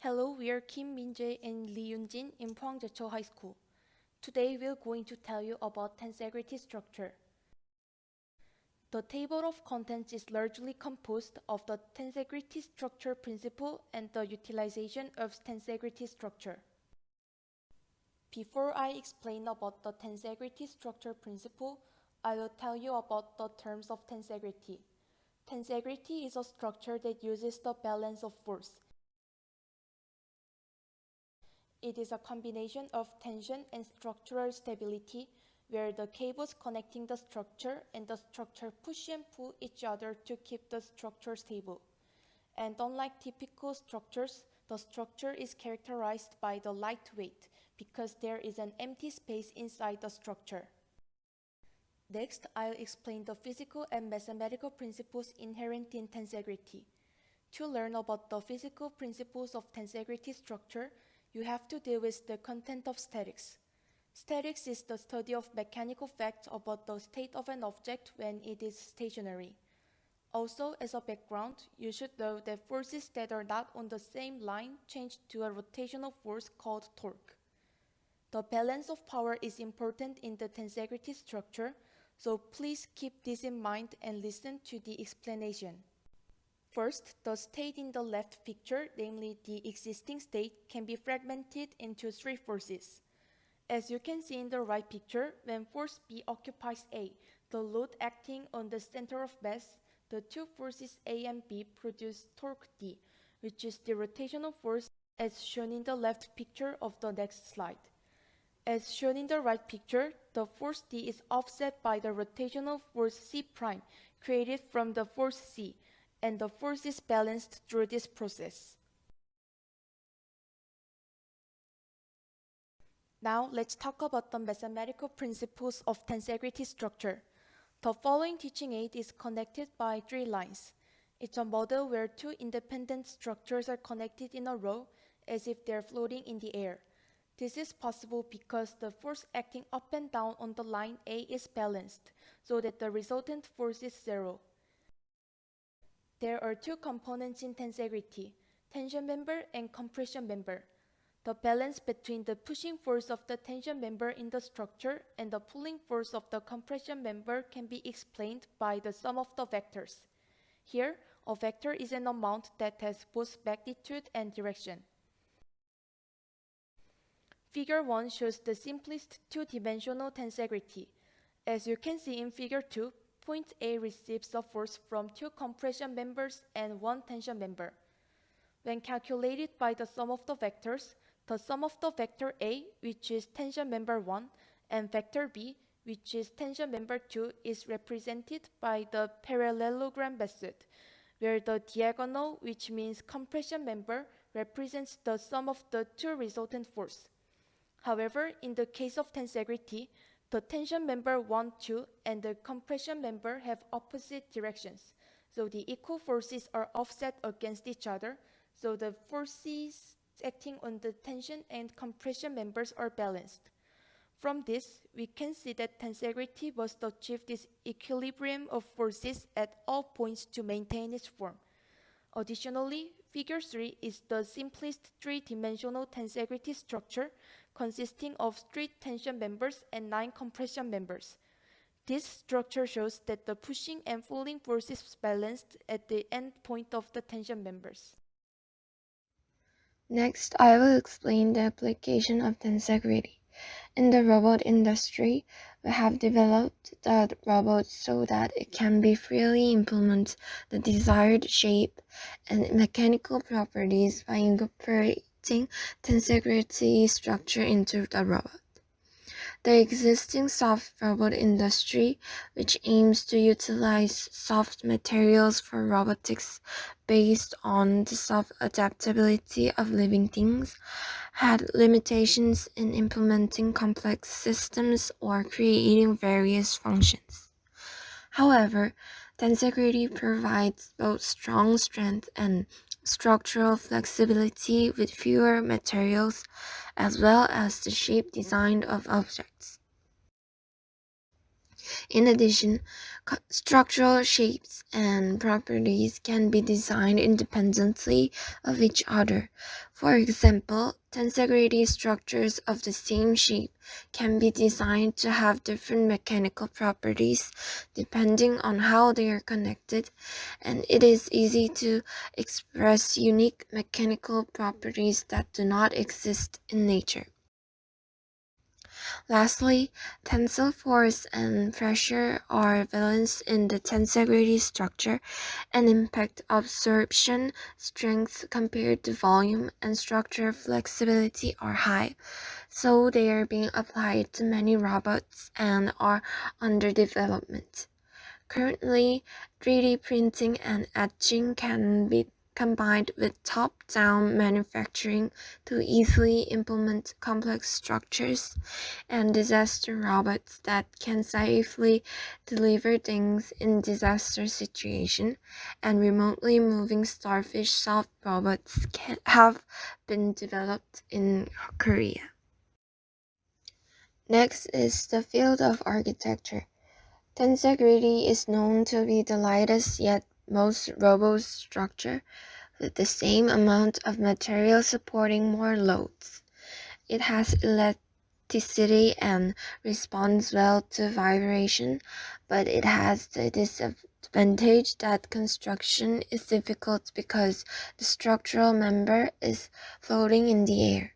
Hello, we are Kim Min-jae and Lee Yoon-jin in Po항제철고 High School. Today we are going to tell you about Tensegrity Structure. The table of contents is largely composed of the Tensegrity Structure principle and the utilization of Tensegrity Structure. Before I explain about the Tensegrity Structure principle, I will tell you about the terms of tensegrity. Tensegrity is a structure that uses the balance of force. It is a combination of tension and structural stability, where the cables connecting the structure and the structure push and pull each other to keep the structure stable. And unlike typical structures, the structure is characterized by the lightweight because there is an empty space inside the structure. Next, I'll explain the physical and mathematical principles inherent in tensegrity. To learn about the physical principles of tensegrity structure, you have to deal with the content of statics. Statics is the study of mechanical facts about the state of an object when it is stationary. Also, as a background, you should know that forces that are not on the same line change to a rotational force called torque. The balance of power is important in the tensegrity structure, so please keep this in mind and listen to the explanation. First, the state in the left picture, namely the existing state, can be fragmented into three forces. As you can see in the right picture, when force B occupies A, the load acting on the center of mass, the two forces A and B produce torque D, which is the rotational force as shown in the left picture of the next slide. As shown in the right picture, the force D is offset by the rotational force C prime created from the force C, and the force is balanced through this process. Now let's talk about the mathematical principles of tensegrity structure. The following teaching aid is connected by three lines. It's a model where two independent structures are connected in a row as if they're floating in the air. This is possible because the force acting up and down on the line A is balanced, so that the resultant force is zero. There are two components in tensegrity, tension member and compression member. The balance between the pushing force of the tension member in the structure and the pulling force of the compression member can be explained by the sum of the vectors. Here, a vector is an amount that has both magnitude and direction. Figure 1 shows the simplest two-dimensional tensegrity. As you can see in Figure 2, point A receives a force from two compression members and one tension member. When calculated by the sum of the vectors, the sum of the vector A, which is tension member 1, and vector B, which is tension member 2, is represented by the parallelogram method, where the diagonal, which means compression member, represents the sum of the two resultant force. However, in the case of tensegrity, the tension member 1, 2, and the compression member have opposite directions, so the equal forces are offset against each other, so the forces acting on the tension and compression members are balanced. From this, we can see that tensegrity must achieve this equilibrium of forces at all points to maintain its form. Additionally, Figure 3 is the simplest three-dimensional tensegrity structure consisting of 3 tension members and 9 compression members. This structure shows that the pushing and pulling force is balanced at the end point of the tension members. Next, I will explain the application of tensegrity. In the robot industry, we have developed the robot so that it can be freely implement the desired shape and mechanical properties by incorporating tensegrity structure into the robot. The existing soft robot industry, which aims to utilize soft materials for robotics based on the soft adaptability of living things, had limitations in implementing complex systems or creating various functions. However, tensegrity provides both strong strength and structural flexibility with fewer materials, as well as the shape design of objects. In addition, structural shapes and properties can be designed independently of each other. For example, tensegrity structures of the same shape can be designed to have different mechanical properties depending on how they are connected, and it is easy to express unique mechanical properties that do not exist in nature. Lastly, tensile force and pressure are balanced in the tensegrity structure and impact absorption strength compared to volume and structure flexibility are high, so they are being applied to many robots and are under development. Currently, 3D printing and etching can be combined with top-down manufacturing to easily implement complex structures and disaster robots that can safely deliver things in disaster situation, and remotely moving starfish soft robots have been developed in Korea. Next is the field of architecture. Tensegrity is known to be the lightest yet most robust structure, with the same amount of material supporting more loads. It has elasticity and responds well to vibration, but it has the disadvantage that construction is difficult because the structural member is floating in the air.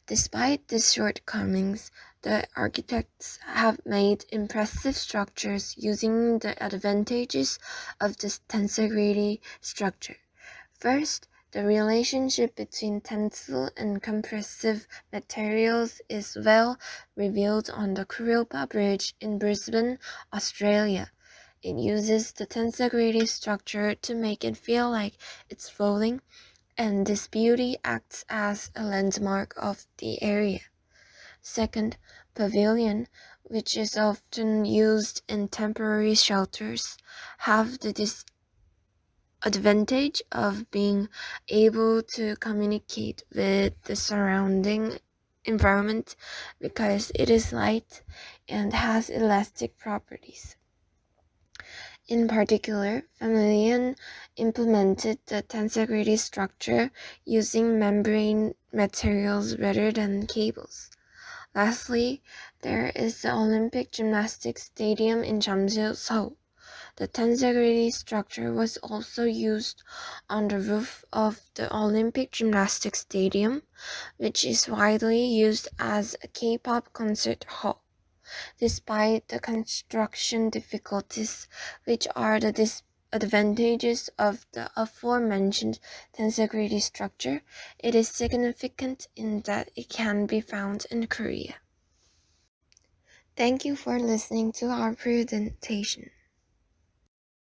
Despite these shortcomings, the architects have made impressive structures using the advantages of this tensegrity structure. First, the relationship between tensile and compressive materials is well revealed on the Kurilpa Bridge in Brisbane, Australia. It uses the tensegrity structure to make it feel like it's floating, and this beauty acts as a landmark of the area. Second, pavilion, which is often used in temporary shelters, have the disadvantage of being able to communicate with the surrounding environment because it is light and has elastic properties. In particular, Pavilion implemented the tensegrity structure using membrane materials rather than cables. Lastly, there is the Olympic Gymnastics Stadium in Jamsil, Seoul. The tensegrity structure was also used on the roof of the Olympic Gymnastics Stadium, which is widely used as a K-pop concert hall. Despite the construction difficulties, which are the disadvantages of the aforementioned tensegrity structure, it is significant in that it can be found in Korea. Thank you for listening to our presentation.